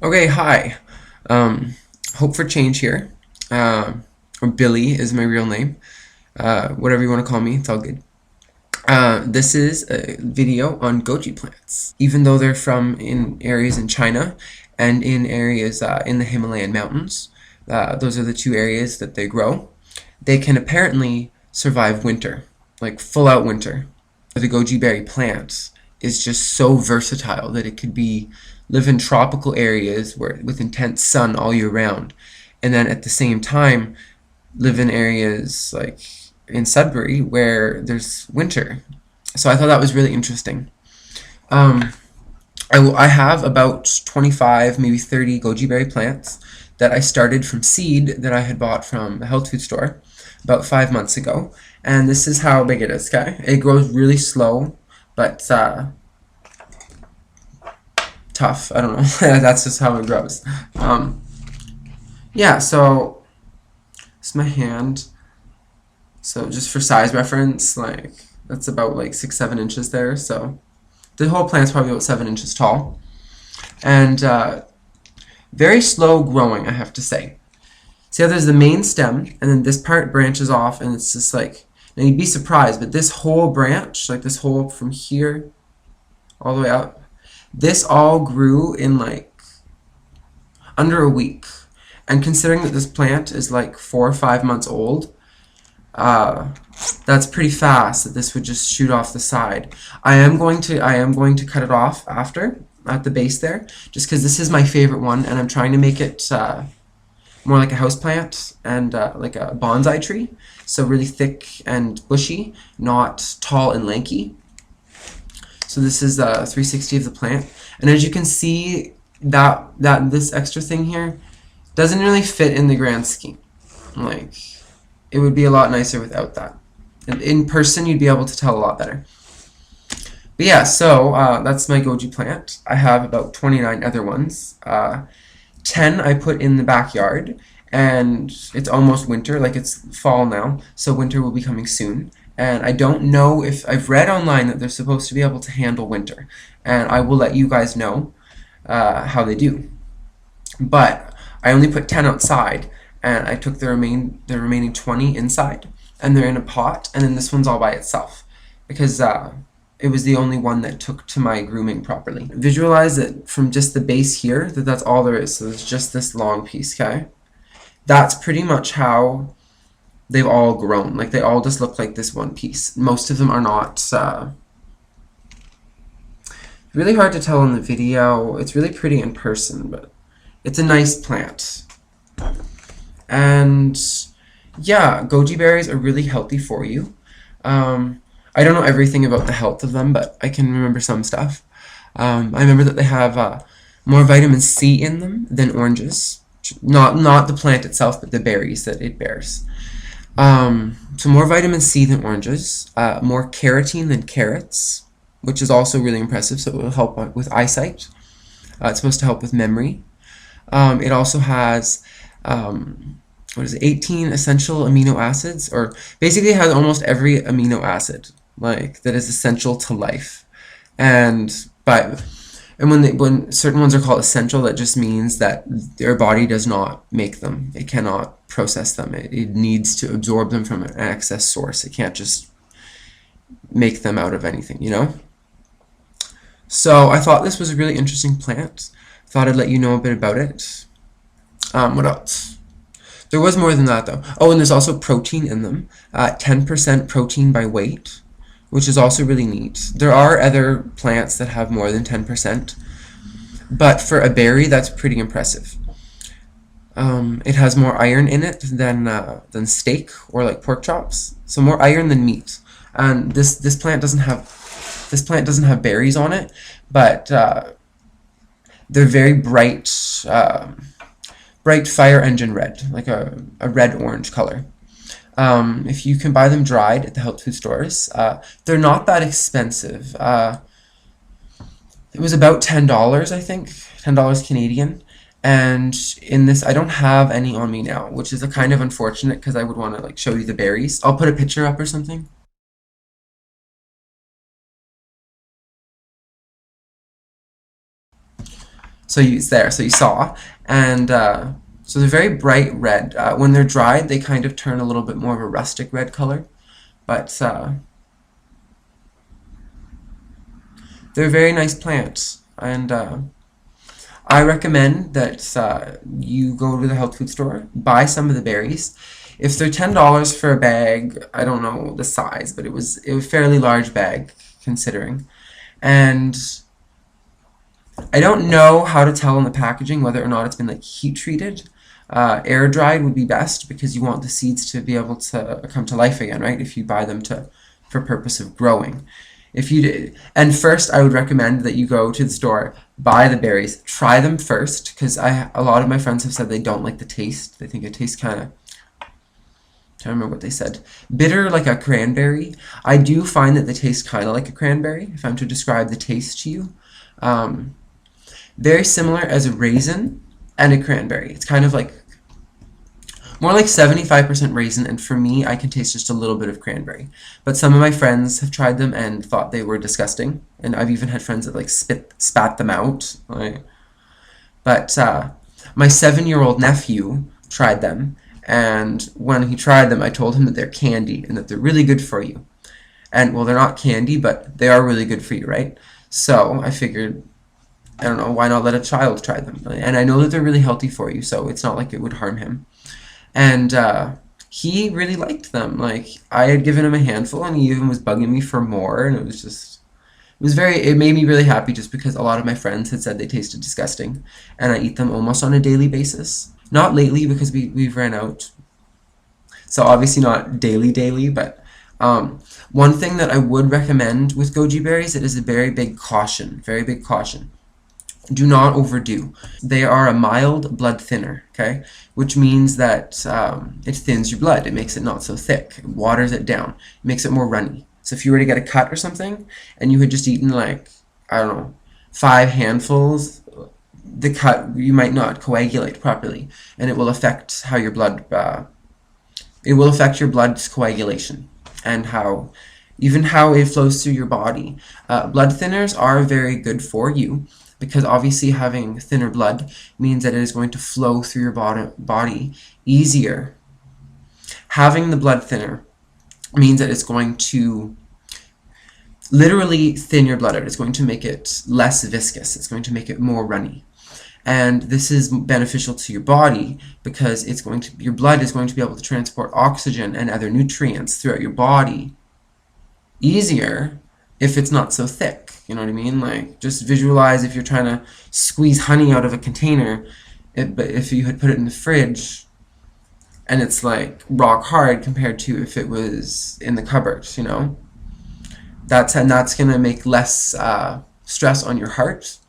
Okay, hi. Um, Hope for change here. Or Billy is my real name. Whatever you want to call me, it's all good. This is a video on goji plants. Even though they're from in areas in China and in areas in the Himalayan mountains, those are the two areas that they grow. They can apparently survive winter, like full out winter. The goji berry plant is just so versatile that it could be live in tropical areas where with intense sun all year round, and then at the same time live in areas like in Sudbury where there's winter. So I thought that was really interesting. Um, I have about 25, maybe 30 goji berry plants that I started from seed that I had bought from a health food store about 5 months ago. And this is how big it is, okay? It grows really slow, but tough. I don't know. That's just how it grows. Yeah, so it's my hand. So just for size reference, like that's about like 6, 7 inches there. So the whole plant's probably about 7 inches tall, and very slow growing, I have to say. See how there's the main stem, and then this part branches off, and it's just like, now you'd be surprised, but this whole branch, like this whole from here all the way out, this all grew in like under a week. And considering that this plant is like 4 or 5 months old, that's pretty fast that this would just shoot off the side. I am going to cut it off after at the base there, just because this is my favorite one, and I'm trying to make it more like a house plant and like a bonsai tree. So really thick and bushy, not tall and lanky. So this is 360 of the plant, and as you can see, that this extra thing here doesn't really fit in the grand scheme. Like, it would be a lot nicer without that. In person, you'd be able to tell a lot better. But yeah, so that's my goji plant. I have about 29 other ones. 10 I put in the backyard, and it's almost winter, like it's fall now, so winter will be coming soon. And I don't know if I've read online that they're supposed to be able to handle winter, and I will let you guys know how they do. But I only put 10 outside, and I took the remaining 20 inside, and they're in a pot, and then this one's all by itself because it was the only one that took to my grooming properly. Visualize it from just the base here, that's all there is. So there's just this long piece, okay? That's pretty much how they've all grown. Like, they all just look like this one piece. Most of them are not. Really hard to tell in the video. It's really pretty in person, but it's a nice plant. And yeah, goji berries are really healthy for you. I don't know everything about the health of them, but I can remember some stuff. I remember that they have more vitamin C in them than oranges. Not the plant itself, but the berries that it bears. So more vitamin C than oranges, more carotene than carrots, which is also really impressive, so it will help with eyesight. It's supposed to help with memory. It also has 18 essential amino acids, or basically it has almost every amino acid like that is essential to life. And when certain ones are called essential, that just means that their body does not make them. It cannot process them. It needs to absorb them from an excess source. It can't just make them out of anything, you know? So I thought this was a really interesting plant. Thought I'd let you know a bit about it. What else? There was more than that, though. Oh, and there's also protein in them. 10% protein by weight, which is also really neat. There are other plants that have more than 10%, but for a berry, that's pretty impressive. It has more iron in it than steak or like pork chops, so more iron than meat. And this plant doesn't have berries on it, but they're very bright. Bright fire engine red, like a red-orange color. If you can buy them dried at the health food stores, they're not that expensive. It was about $10, I think, $10 Canadian. And in this, I don't have any on me now, which is a kind of unfortunate because I would want to like show you the berries. I'll put a picture up or something. So it's there. So you saw, and so they're very bright red. When they're dried, they kind of turn a little bit more of a rustic red color, but they're very nice plants, and I recommend that you go to the health food store, buy some of the berries. If they're $10 for a bag, I don't know the size, but it was a fairly large bag considering. And I don't know how to tell on the packaging whether or not it's been like heat treated. Air dried would be best because you want the seeds to be able to come to life again, right? If you buy them for purpose of growing. If you did, and first I would recommend that you go to the store, buy the berries, try them first, because a lot of my friends have said they don't like the taste. They think it tastes kind of, I don't remember what they said, bitter like a cranberry. I do find that they taste kind of like a cranberry, if I'm to describe the taste to you. Very similar as a raisin and a cranberry. It's kind of like more like 75% raisin, and for me, I can taste just a little bit of cranberry. But some of my friends have tried them and thought they were disgusting, and I've even had friends that like spat them out. But my 7-year-old nephew tried them, and when he tried them, I told him that they're candy and that they're really good for you. And well, they're not candy, but they are really good for you, right? So I figured, I don't know, why not let a child try them? And I know that they're really healthy for you, so it's not like it would harm him. And he really liked them. Like, I had given him a handful, and he even was bugging me for more, and it made me really happy just because a lot of my friends had said they tasted disgusting, and I eat them almost on a daily basis. Not lately because we've ran out, so obviously not daily, but one thing that I would recommend with goji berries, it is a very big caution. Do not overdo. They are a mild blood thinner, okay? Which means that it thins your blood. It makes it not so thick. It waters it down. It makes it more runny. So if you were to get a cut or something, and you had just eaten like, I don't know, 5 handfuls, the cut, you might not coagulate properly, and it will affect how your blood, it will affect your blood's coagulation, and even how it flows through your body. Blood thinners are very good for you, because obviously having thinner blood means that it is going to flow through your body easier. Having the blood thinner means that it's going to literally thin your blood out. It's going to make it less viscous. It's going to make it more runny. And this is beneficial to your body because your blood is going to be able to transport oxygen and other nutrients throughout your body easier if it's not so thick. You know what I mean? Like, just visualize if you're trying to squeeze honey out of a container, but if you had put it in the fridge and it's like rock hard compared to if it was in the cupboard, you know? That's going to make less stress on your heart.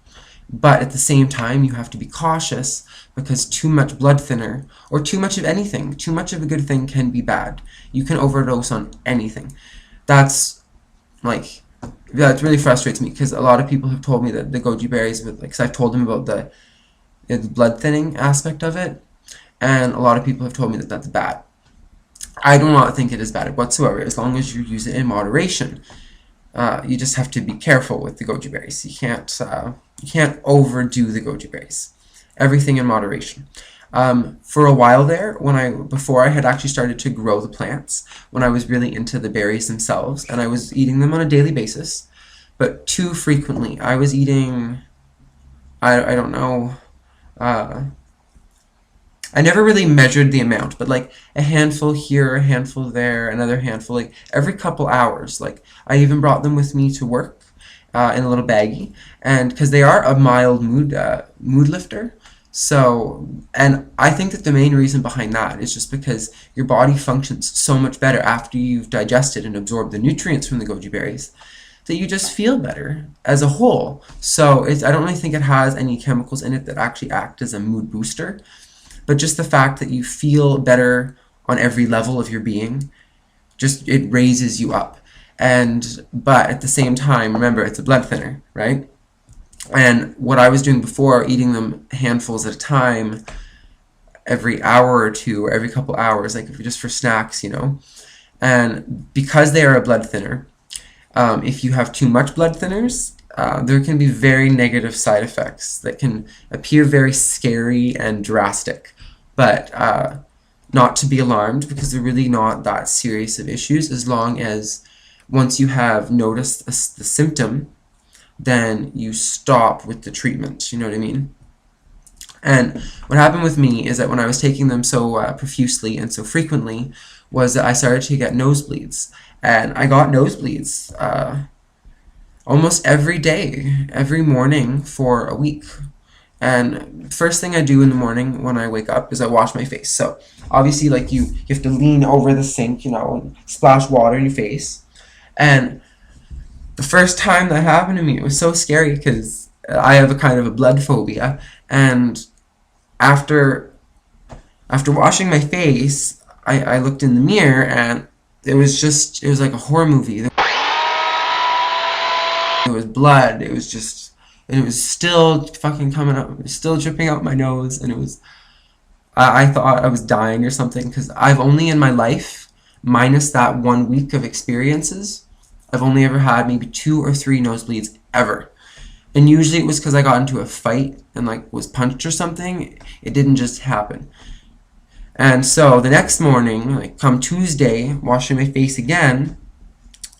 But at the same time, you have to be cautious because too much blood thinner, or too much of anything, too much of a good thing can be bad. You can overdose on anything. That really frustrates me because a lot of people have told me that the goji berries, because I've told them about the blood thinning aspect of it, and a lot of people have told me that that's bad. I do not think it is bad whatsoever, as long as you use it in moderation. You just have to be careful with the goji berries. You can't overdo the goji berries. Everything in moderation. For a while there, before I had actually started to grow the plants, when I was really into the berries themselves, and I was eating them on a daily basis, but too frequently. I was eating, I don't know, I never really measured the amount, but like a handful here, a handful there, another handful, like every couple hours. Like, I even brought them with me to work in a little baggie, and because they are a mild mood lifter. So, and I think that the main reason behind that is just because your body functions so much better after you've digested and absorbed the nutrients from the goji berries, that you just feel better as a whole. So I don't really think it has any chemicals in it that actually act as a mood booster, but just the fact that you feel better on every level of your being, it raises you up. But at the same time, remember, it's a blood thinner, right? And what I was doing before, eating them handfuls at a time, every hour or two, or every couple hours, like just for snacks, you know. And because they are a blood thinner, if you have too much blood thinners, there can be very negative side effects that can appear very scary and drastic, but not to be alarmed, because they're really not that serious of issues, as long as once you have noticed the symptom, then you stop with the treatment. You know what I mean? And what happened with me is that when I was taking them so profusely and so frequently, was that I started to get nosebleeds. And I got nosebleeds almost every day, every morning for a week. And first thing I do in the morning when I wake up is I wash my face. So obviously, like, you have to lean over the sink, and splash water in your face. And the first time that happened to me, it was so scary because I have a kind of a blood phobia. And after washing my face, I looked in the mirror, and it was like a horror movie. There was blood. It was still fucking coming up. It was still dripping out my nose, and I thought I was dying or something, because I've only in my life, minus that 1 week of experiences, I've only ever had maybe 2 or 3 nosebleeds ever. And usually it was because I got into a fight and was punched or something. It didn't just happen. And so the next morning, come Tuesday, washing my face again,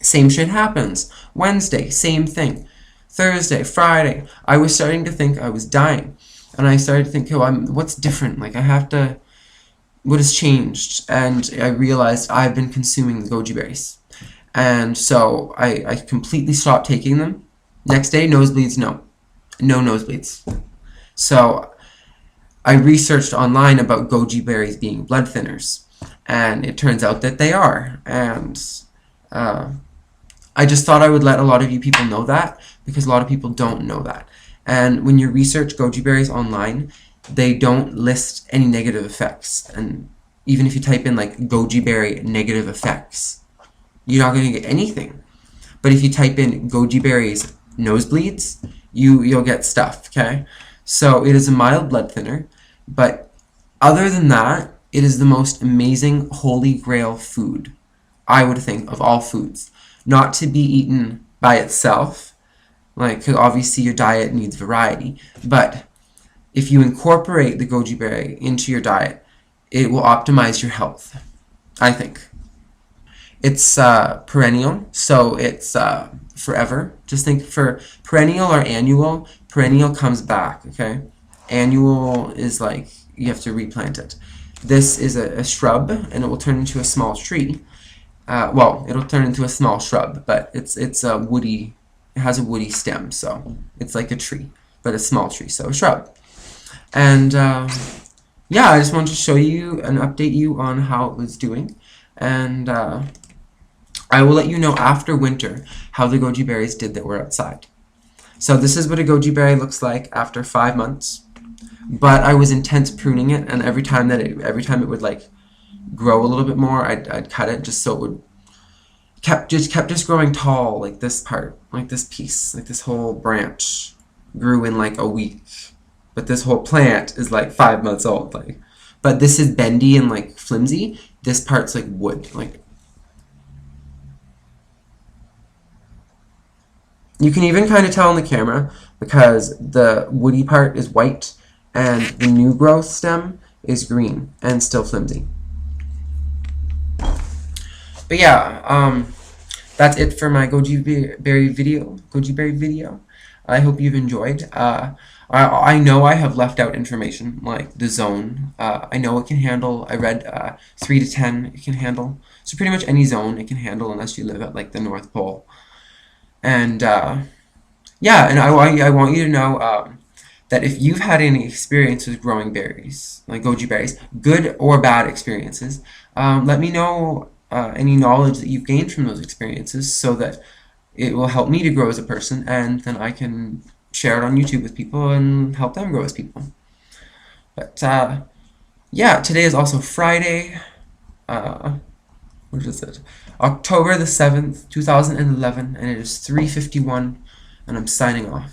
same shit happens. Wednesday, same thing. Thursday, Friday, I was starting to think I was dying. And I started to think, what's different? What has changed? And I realized I've been consuming the goji berries. And so I completely stopped taking them. Next day, nosebleeds, no nosebleeds. So I researched online about goji berries being blood thinners, and it turns out that they are. And I just thought I would let a lot of you people know that, because a lot of people don't know that. And when you research goji berries online, they don't list any negative effects. And even if you type in goji berry negative effects, you're not going to get anything. But if you type in goji berries nosebleeds, you'll get stuff, okay? So it is a mild blood thinner, but other than that, it is the most amazing holy grail food, I would think, of all foods. Not to be eaten by itself, because obviously your diet needs variety, but if you incorporate the goji berry into your diet, it will optimize your health, I think. It's perennial, so it's forever. Just think, for perennial or annual, perennial comes back, okay? Annual is you have to replant it. This is a shrub, and it will turn into a small tree. It'll turn into a small shrub, but it's a woody, it has a woody stem, so it's like a tree, but a small tree, so a shrub. And yeah, I just wanted to show you and update you on how it was doing. And I will let you know after winter how the goji berries did that were outside. So this is what a goji berry looks like after 5 months. But I was intense pruning it, and every time it would grow a little bit more, I'd cut it just so it would kept growing tall, like this part, like this piece, this whole branch grew in a week. But this whole plant is 5 months old, but this is bendy and flimsy. This part's wood, you can even kind of tell on the camera, because the woody part is white and the new growth stem is green and still flimsy. But yeah, that's it for my goji berry video. I hope you've enjoyed. I know I have left out information like the zone. I know it can handle. I read 3 to 10 it can handle. So pretty much any zone it can handle, unless you live at the North Pole. And yeah, and I want you to know that if you've had any experience with growing berries, like goji berries, good or bad experiences, let me know any knowledge that you've gained from those experiences, so that it will help me to grow as a person, and then I can share it on YouTube with people and help them grow as people. But yeah, today is also Friday. What is it? October the 7th, 2011, and it is 3:51, and I'm signing off.